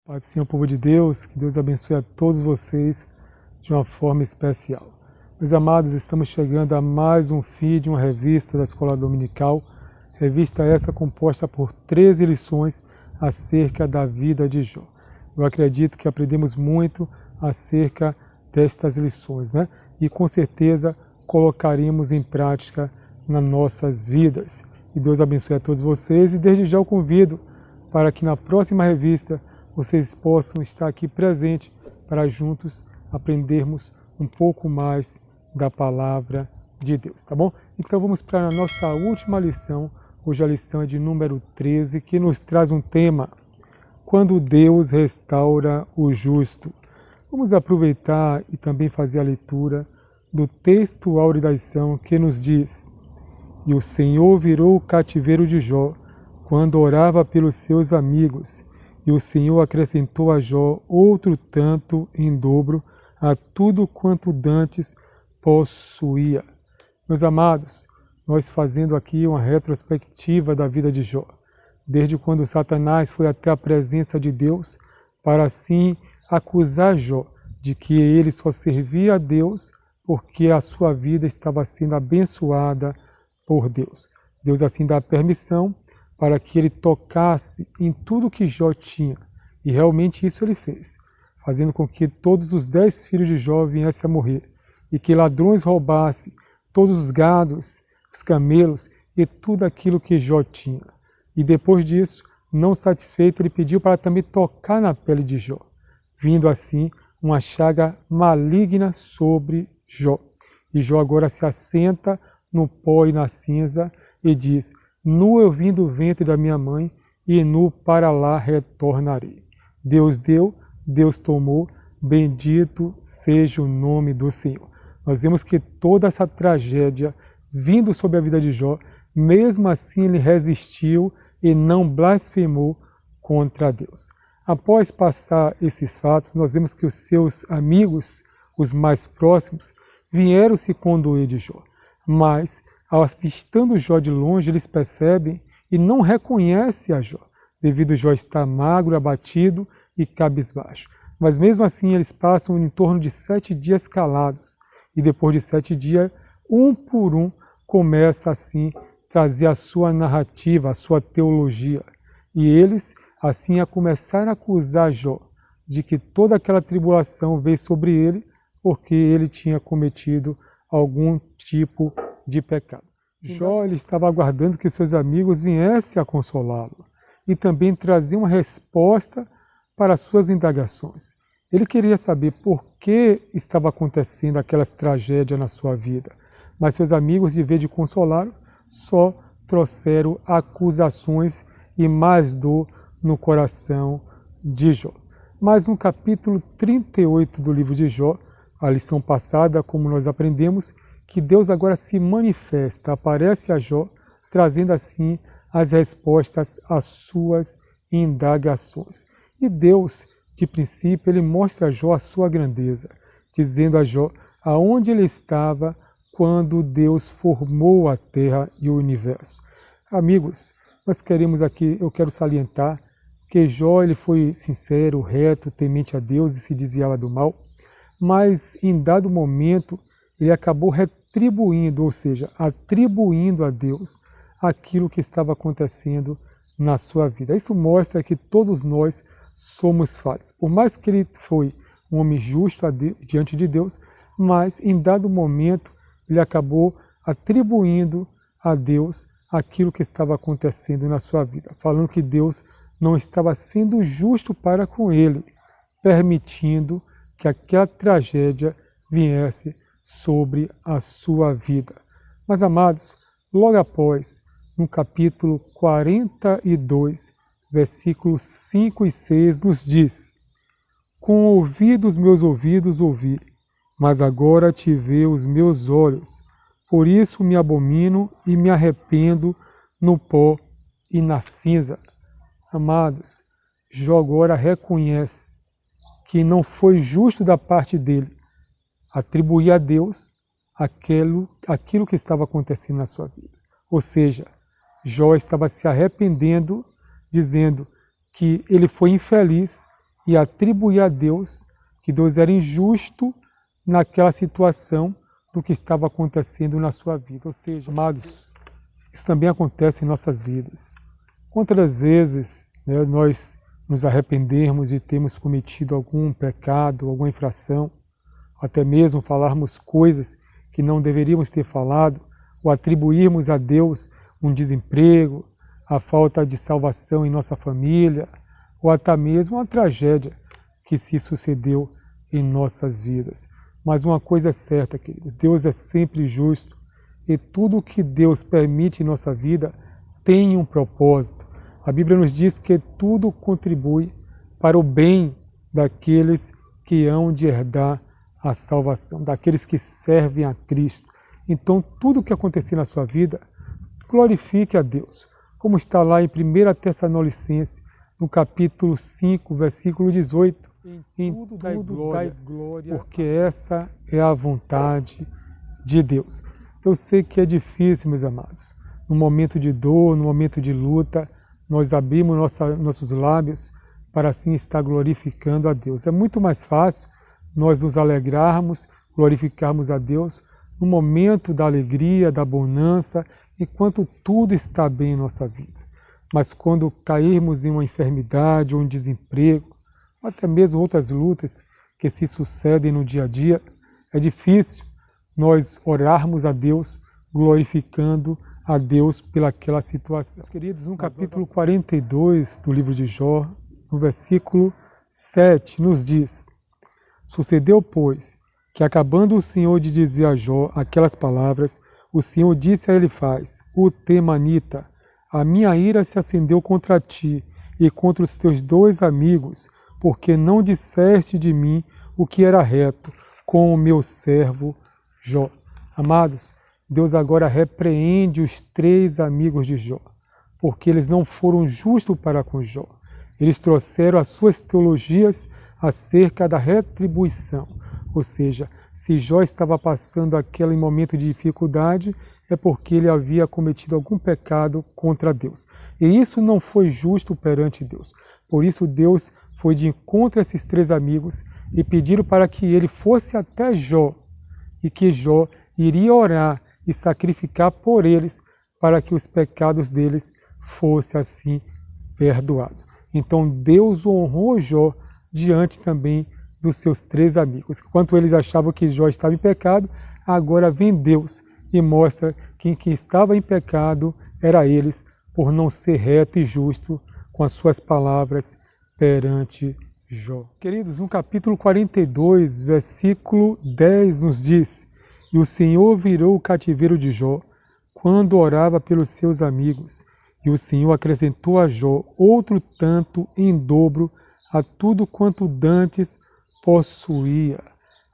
Pai do Senhor, povo de Deus, que Deus abençoe a todos vocês de uma forma especial. Meus amados, estamos chegando a mais um feed, uma revista da Escola Dominical, revista essa composta por 13 lições acerca da vida de Jó. Eu acredito que aprendemos muito acerca destas lições, né? E com certeza colocaremos em prática nas nossas vidas. E Deus abençoe a todos vocês e desde já eu convido para que na próxima revista vocês possam estar aqui presentes para juntos aprendermos um pouco mais da palavra de Deus, tá bom? Então vamos para a nossa última lição, hoje a lição é de número 13, que nos traz um tema: quando Deus restaura o justo. Vamos aproveitar e também fazer a leitura do texto áureo da lição que nos diz: E o Senhor virou o cativeiro de Jó, quando orava pelos seus amigos, e o Senhor acrescentou a Jó outro tanto em dobro a tudo quanto dantes possuía. Meus amados, nós fazendo aqui uma retrospectiva da vida de Jó, desde quando Satanás foi até a presença de Deus, para assim acusar Jó de que ele só servia a Deus porque a sua vida estava sendo abençoada por Deus. Deus assim dá permissão para que ele tocasse em tudo que Jó tinha. E realmente isso ele fez, fazendo com que todos os 10 filhos de Jó viessem a morrer, e que ladrões roubassem todos os gados, os camelos e tudo aquilo que Jó tinha. E depois disso, não satisfeito, ele pediu para também tocar na pele de Jó, vindo assim uma chaga maligna sobre Jó. E Jó agora se assenta no pó e na cinza e diz: Nu eu vim do ventre da minha mãe, e nu para lá retornarei. Deus deu, Deus tomou, bendito seja o nome do Senhor. Nós vemos que toda essa tragédia vindo sobre a vida de Jó, mesmo assim ele resistiu e não blasfemou contra Deus. Após passar esses fatos, nós vemos que os seus amigos, os mais próximos, vieram se condoer de Jó, mas avistando Jó de longe, eles percebem e não reconhecem a Jó, devido a Jó estar magro, abatido e cabisbaixo. Mas mesmo assim eles passam em torno de 7 dias calados, e depois de 7 dias, um por um, começa assim a trazer a sua narrativa, a sua teologia. E eles assim a começar a acusar Jó de que toda aquela tribulação veio sobre ele porque ele tinha cometido algum tipo de pecado. Jó ele estava aguardando que seus amigos viessem a consolá-lo e também trazer uma resposta para as suas indagações. Ele queria saber por que estava acontecendo aquelas tragédias na sua vida, mas seus amigos, em vez de consolá-lo, só trouxeram acusações e mais dor no coração de Jó. Mas no capítulo 38 do livro de Jó, a lição passada, como nós aprendemos, que Deus agora se manifesta, aparece a Jó, trazendo assim as respostas às suas indagações. E Deus, de princípio, ele mostra a Jó a sua grandeza, dizendo a Jó aonde ele estava quando Deus formou a terra e o universo. Amigos, nós queremos aqui, eu quero salientar que Jó ele foi sincero, reto, temente a Deus e se desviava do mal, mas em dado momento ele acabou retribuindo, ou seja, atribuindo a Deus aquilo que estava acontecendo na sua vida. Isso mostra que todos nós somos falhos. Por mais que ele foi um homem justo diante de Deus, mas em dado momento ele acabou atribuindo a Deus aquilo que estava acontecendo na sua vida, falando que Deus não estava sendo justo para com ele, permitindo que aquela tragédia viesse sobre a sua vida. Mas, amados, logo após, no capítulo 42, versículos 5 e 6, nos diz: Com ouvidos meus ouvidos ouvi, mas agora te vê os meus olhos. Por isso me abomino e me arrependo no pó e na cinza. Amados, Jó agora reconhece que não foi justo da parte dele atribuir a Deus aquilo que estava acontecendo na sua vida. Ou seja, Jó estava se arrependendo, dizendo que ele foi infeliz e atribuir a Deus que Deus era injusto naquela situação do que estava acontecendo na sua vida. Ou seja, amados, isso também acontece em nossas vidas. Quantas vezes nós nos arrependermos de termos cometido algum pecado, alguma infração, até mesmo falarmos coisas que não deveríamos ter falado, ou atribuirmos a Deus um desemprego, a falta de salvação em nossa família, ou até mesmo uma tragédia que se sucedeu em nossas vidas. Mas uma coisa é certa, querido, Deus é sempre justo e tudo o que Deus permite em nossa vida tem um propósito. A Bíblia nos diz que tudo contribui para o bem daqueles que hão de herdar a salvação, daqueles que servem a Cristo. Então, tudo o que acontecer na sua vida, glorifique a Deus. Como está lá em 1 Tessalonicenses, no capítulo 5, versículo 18. Em tudo dai glória, porque essa é a vontade de Deus. Eu sei que é difícil, meus amados. No momento de dor, no momento de luta, nós abrimos nossos lábios para assim estar glorificando a Deus. É muito mais fácil nós nos alegrarmos, glorificarmos a Deus no momento da alegria, da bonança, enquanto tudo está bem em nossa vida. Mas quando cairmos em uma enfermidade ou um desemprego, até mesmo outras lutas que se sucedem no dia a dia, é difícil nós orarmos a Deus, glorificando a Deus pelaquela situação. Queridos, no capítulo 42 do livro de Jó, no versículo 7, nos diz: Sucedeu, pois, que acabando o Senhor de dizer a Jó aquelas palavras, o Senhor disse a Elifaz, o temanita: A minha ira se acendeu contra ti e contra os teus 2 amigos, porque não disseste de mim o que era reto, com o meu servo Jó. Amados, Deus agora repreende os 3 amigos de Jó, porque eles não foram justos para com Jó. Eles trouxeram as suas teologias acerca da retribuição, ou seja, se Jó estava passando aquele momento de dificuldade, é porque ele havia cometido algum pecado contra Deus. E isso não foi justo perante Deus. Por isso Deus foi de encontro a esses 3 amigos e pediram para que ele fosse até Jó, e que Jó iria orar e sacrificar por eles, para que os pecados deles fossem assim perdoados. Então Deus honrou Jó diante também dos seus 3 amigos. Enquanto eles achavam que Jó estava em pecado, agora vem Deus e mostra que quem estava em pecado era eles, por não ser reto e justo com as suas palavras perante Jó. Queridos, no capítulo 42, versículo 10 nos diz: E o Senhor virou o cativeiro de Jó, quando orava pelos seus amigos, e o Senhor acrescentou a Jó outro tanto em dobro a tudo quanto dantes possuía.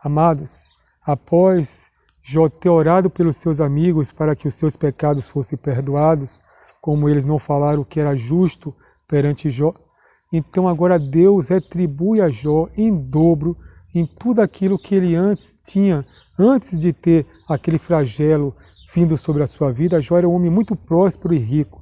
Amados, após Jó ter orado pelos seus amigos para que os seus pecados fossem perdoados, como eles não falaram que era justo perante Jó, então agora Deus retribui a Jó em dobro em tudo aquilo que ele antes tinha, antes de ter aquele flagelo vindo sobre a sua vida. Jó era um homem muito próspero e rico,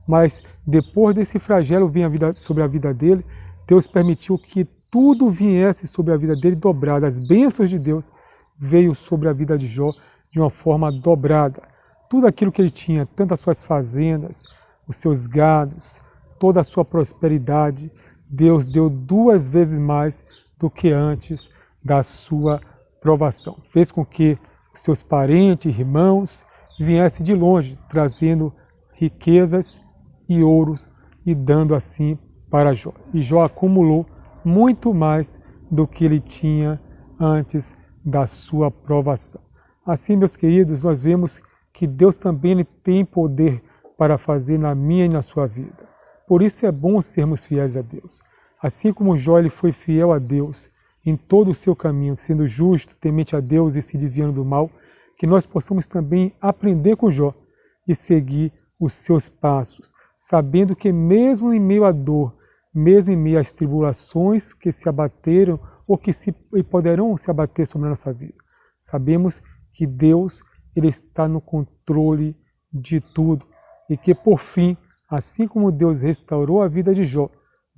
mas depois desse flagelo vir sobre a vida dele, Deus permitiu que tudo viesse sobre a vida dele dobrado. As bênçãos de Deus veio sobre a vida de Jó de uma forma dobrada. Tudo aquilo que ele tinha, tanto as suas fazendas, os seus gados, toda a sua prosperidade, Deus deu 2 vezes mais do que antes da sua provação. Fez com que os seus parentes, irmãos, viessem de longe, trazendo riquezas e ouros e dando assim para Jó. E Jó acumulou muito mais do que ele tinha antes da sua provação. Assim, meus queridos, nós vemos que Deus também tem poder para fazer na minha e na sua vida. Por isso é bom sermos fiéis a Deus. Assim como Jó ele foi fiel a Deus em todo o seu caminho, sendo justo, temente a Deus e se desviando do mal, que nós possamos também aprender com Jó e seguir os seus passos, sabendo que mesmo em meio à dor, mesmo em meio às tribulações que se abateram ou que poderão se abater sobre a nossa vida, sabemos que Deus ele está no controle de tudo e que por fim, assim como Deus restaurou a vida de Jó,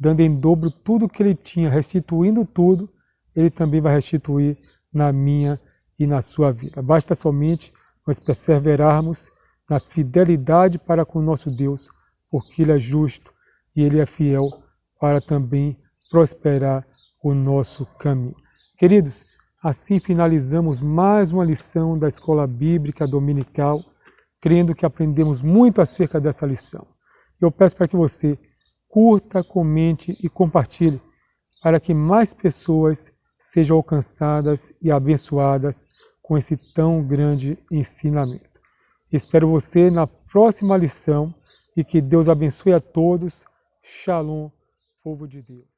dando em dobro tudo que ele tinha, restituindo tudo, ele também vai restituir na minha e na sua vida. Basta somente nós perseverarmos na fidelidade para com o nosso Deus, porque Ele é justo e Ele é fiel para também prosperar o nosso caminho. Queridos, assim finalizamos mais uma lição da Escola Bíblica Dominical, crendo que aprendemos muito acerca dessa lição. Eu peço para que você curta, comente e compartilhe, para que mais pessoas sejam alcançadas e abençoadas com esse tão grande ensinamento. Espero você na próxima lição e que Deus abençoe a todos. Shalom, povo de Deus.